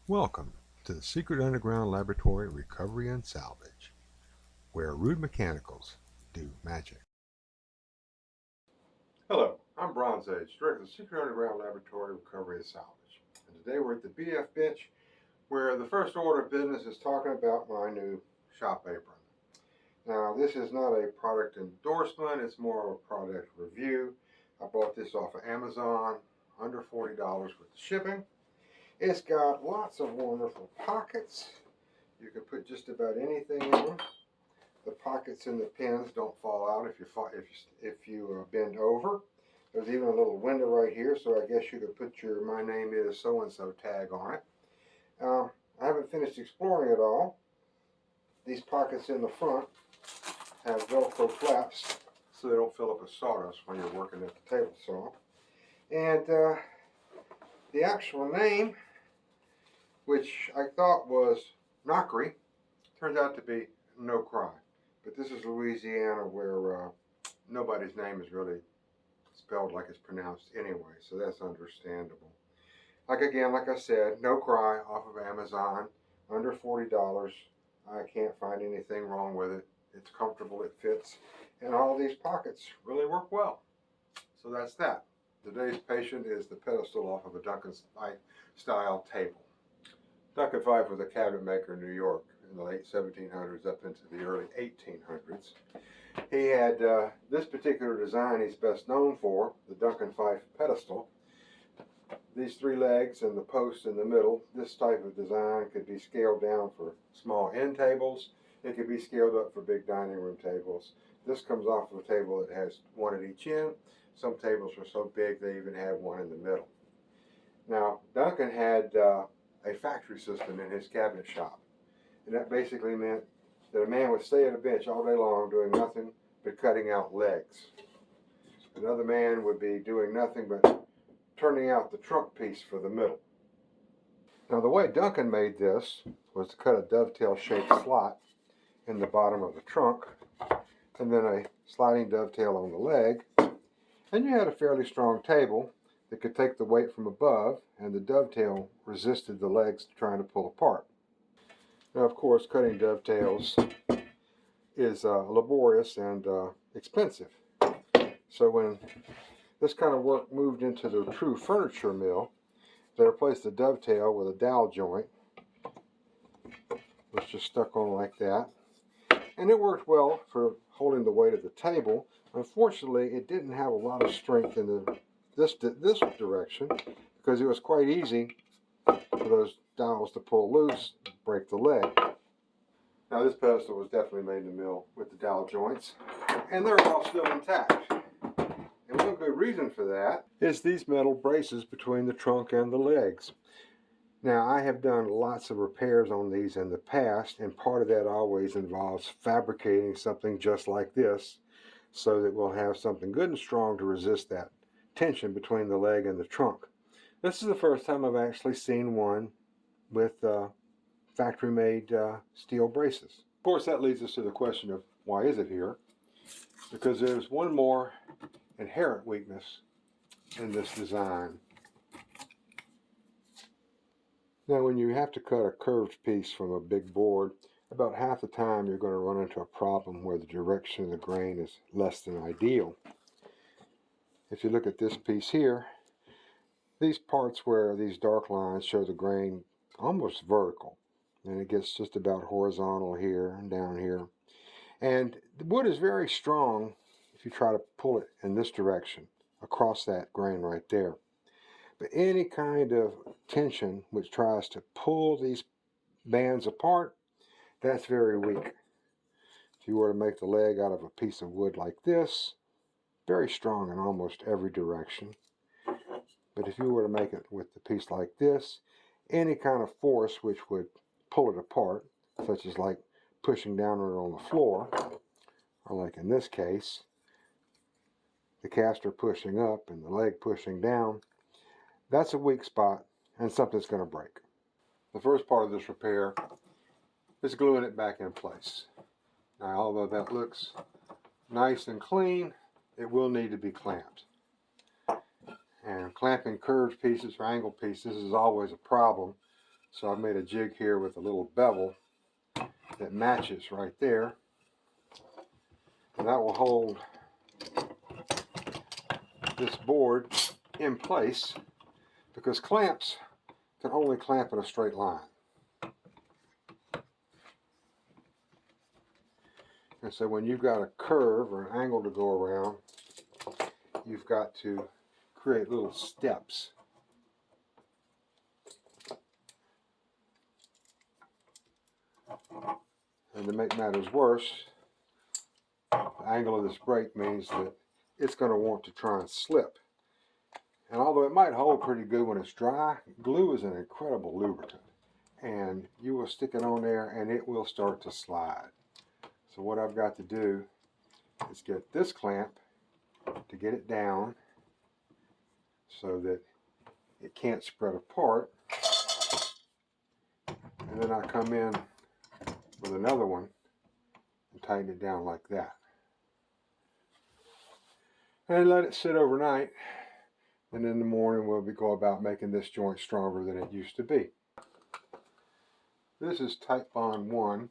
Welcome to the Secret Underground Laboratory Recovery and Salvage, where rude mechanicals do magic. Hello, I'm Bronze Age, director of the Secret Underground Laboratory Recovery and Salvage. And today we're at the BF bench where the first order of business is talking about my new shop apron. Now, this is not a product endorsement, it's more of a product review. I bought this off of Amazon, under $40 with the shipping. It's got lots of wonderful pockets. You can put just about anything in them. The pockets and the pins don't fall out if you bend over. There's even a little window right here, so I guess you could put your "My name is so-and-so" tag on it. I haven't finished exploring it all. These pockets in the front have Velcro flaps so they don't fill up with sawdust when you're working at the table saw. And the actual name, which I thought was Knockery, turns out to be No Cry. But this is Louisiana, where nobody's name is really spelled like it's pronounced anyway, so that's understandable. Like I said, No Cry off of Amazon, under $40. I can't find anything wrong with it. It's comfortable, it fits, and all these pockets really work well. So that's that. Today's patient is the pedestal off of a Duncan Phyfe style table. Duncan Phyfe was a cabinet maker in New York in the late 1700s up into the early 1800s. He had this particular design he's best known for, the Duncan Phyfe pedestal. These three legs and the post in the middle. This type of design could be scaled down for small end tables. It could be scaled up for big dining room tables. This comes off of a table that has one at each end. Some tables were so big they even had one in the middle. Now, Duncan had a factory system in his cabinet shop. And that basically meant that a man would stay at a bench all day long doing nothing but cutting out legs. Another man would be doing nothing but turning out the trunk piece for the middle. Now, the way Duncan made this was to cut a dovetail-shaped slot in the bottom of the trunk, and then a sliding dovetail on the leg, and you had a fairly strong table that could take the weight from above, and the dovetail resisted the legs trying to pull apart. Now, of course, cutting dovetails is laborious and expensive. So when this kind of work moved into the true furniture mill, they replaced the dovetail with a dowel joint, which just stuck on like that. And it worked well for holding the weight of the table. Unfortunately, it didn't have a lot of strength in this direction, because it was quite easy for those dowels to pull loose, break the leg. Now, this pedestal was definitely made in the mill with the dowel joints, and they're all still intact. And one good reason for that is these metal braces between the trunk and the legs. Now, I have done lots of repairs on these in the past, and part of that always involves fabricating something just like this so that we'll have something good and strong to resist that tension between the leg and the trunk. This is the first time I've actually seen one with factory-made steel braces. Of course, that leads us to the question of why is it here? Because there's one more inherent weakness in this design. Now, when you have to cut a curved piece from a big board, about half the time you're going to run into a problem where the direction of the grain is less than ideal. If you look at this piece here, these parts where these dark lines show the grain almost vertical, and it gets just about horizontal here and down here. And the wood is very strong if you try to pull it in this direction across that grain right there. But any kind of tension which tries to pull these bands apart, that's very weak. If you were to make the leg out of a piece of wood like this, very strong in almost every direction. But if you were to make it with a piece like this, any kind of force which would pull it apart, such as like pushing down on the floor, or like in this case, the caster pushing up and the leg pushing down, that's a weak spot and something's going to break. The first part of this repair is gluing it back in place. Now, although that looks nice and clean, it will need to be clamped. And clamping curved pieces or angled pieces is always a problem So I've made a jig here with a little bevel that matches right there. And that will hold this board in place, because clamps can only clamp in a straight line. And so when you've got a curve or an angle to go around, you've got to create little steps. And to make matters worse, the angle of this brake means that it's going to want to try and slip. And although it might hold pretty good when it's dry, glue is an incredible lubricant. And you will stick it on there and it will start to slide. So what I've got to do is get this clamp to get it down so that it can't spread apart. And then I come in with another one and tighten it down like that. And let it sit overnight. And in the morning we'll go about making this joint stronger than it used to be. This is Type Bond 1.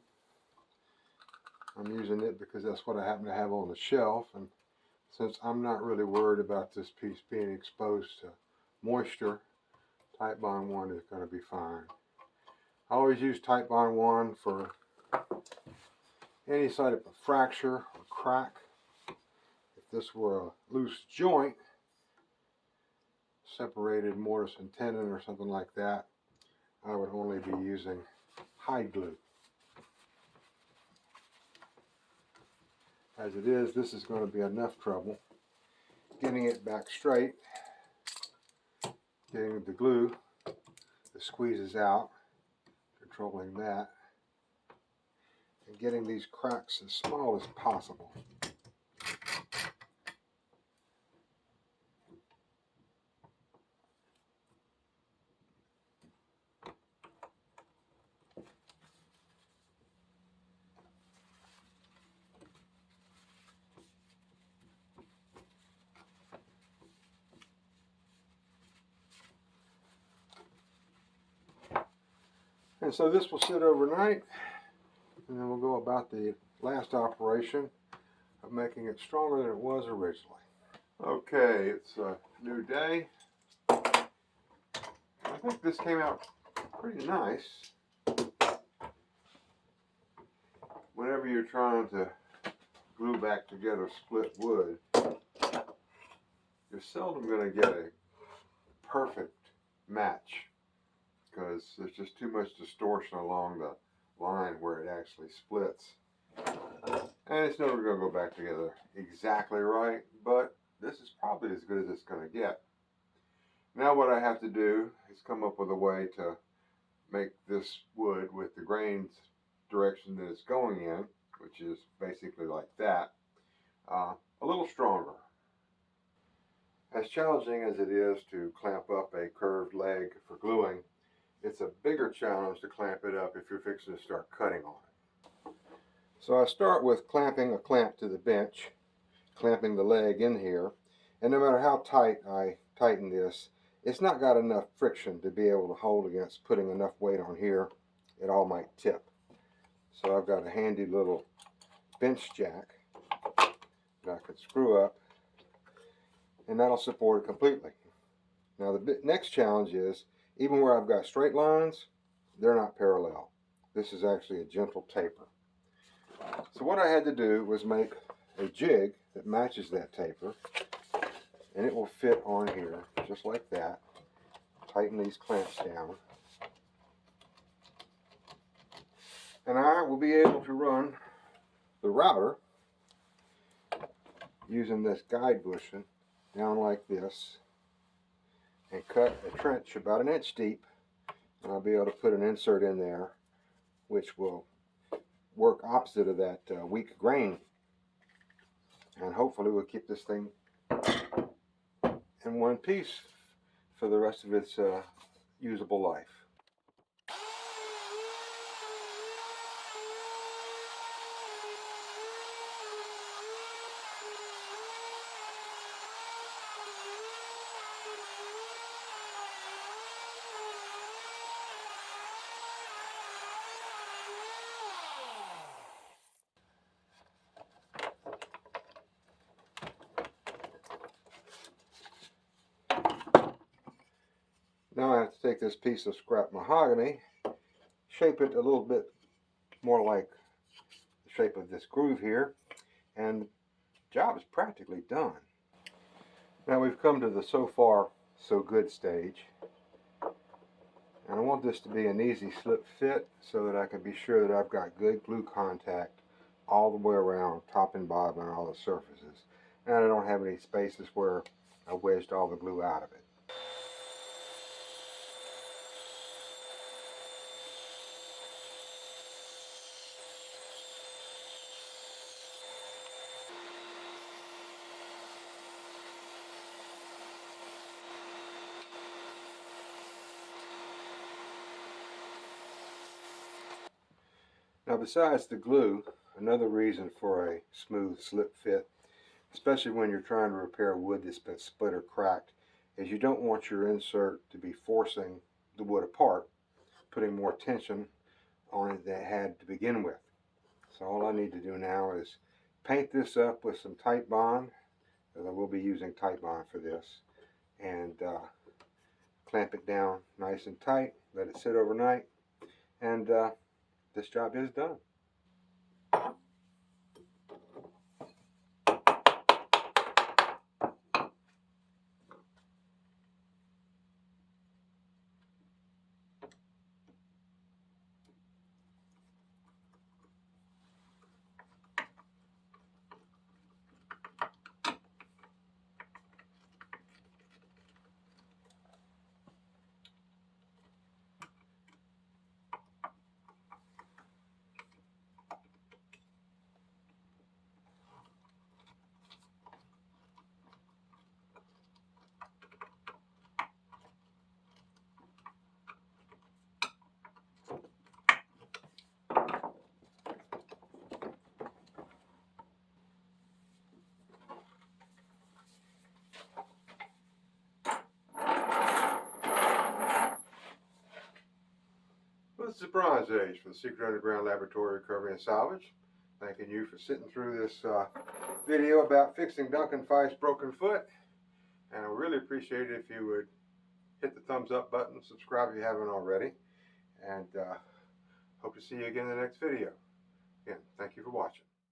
I'm using it because that's what I happen to have on the shelf, and since I'm not really worried about this piece being exposed to moisture, Type Bond 1 is going to be fine. I always use Type Bond 1 for any sort of a fracture or crack. If this were a loose joint, separated mortise and tenon or something like that, I would only be using hide glue. As it is, this is going to be enough trouble getting it back straight, getting the glue that squeezes out, controlling that, and getting these cracks as small as possible. And so this will sit overnight, and then we'll go about the last operation of making it stronger than it was originally. Okay, it's a new day. I think this came out pretty nice. Whenever you're trying to glue back together split wood, you're seldom going to get a perfect match, because there's just too much distortion along the line where it actually splits. And it's never going to go back together exactly right, but this is probably as good as it's going to get. Now what I have to do is come up with a way to make this wood with the grain direction that it's going in, which is basically like that, a little stronger. As challenging as it is to clamp up a curved leg for gluing, it's a bigger challenge to clamp it up if you're fixing to start cutting on it. So I start with clamping a clamp to the bench, clamping the leg in here, and no matter how tight I tighten this, it's not got enough friction to be able to hold against putting enough weight on here. It all might tip. So I've got a handy little bench jack that I can screw up, and that'll support it completely. Now the next challenge is, even where I've got straight lines, they're not parallel. This is actually a gentle taper. So what I had to do was make a jig that matches that taper, and it will fit on here just like that. Tighten these clamps down, and I will be able to run the router using this guide bushing down like this and cut a trench about 1 inch deep, and I'll be able to put an insert in there which will work opposite of that weak grain, and hopefully we'll keep this thing in one piece for the rest of its usable life. take this piece of scrap mahogany, shape it a little bit more like the shape of this groove here, and the job is practically done. Now we've come to the so far so good stage, and I want this to be an easy slip fit so that I can be sure that I've got good glue contact all the way around, top and bottom, and all the surfaces, and I don't have any spaces where I wedged all the glue out of it. Now besides the glue, another reason for a smooth slip fit, especially when you're trying to repair wood that's been split or cracked, is you don't want your insert to be forcing the wood apart, putting more tension on it than it had to begin with. So all I need to do now is paint this up with some Titebond, because I will be using Titebond for this, and clamp it down nice and tight, let it sit overnight, and this job is done. Well, this is Bronze Age for the Secret Underground Laboratory Recovery and Salvage. Thanking you for sitting through this video about fixing Duncan Phyfe's broken foot. And I really appreciate it if you would hit the thumbs up button, subscribe if you haven't already, and hope to see you again in the next video. Again, thank you for watching.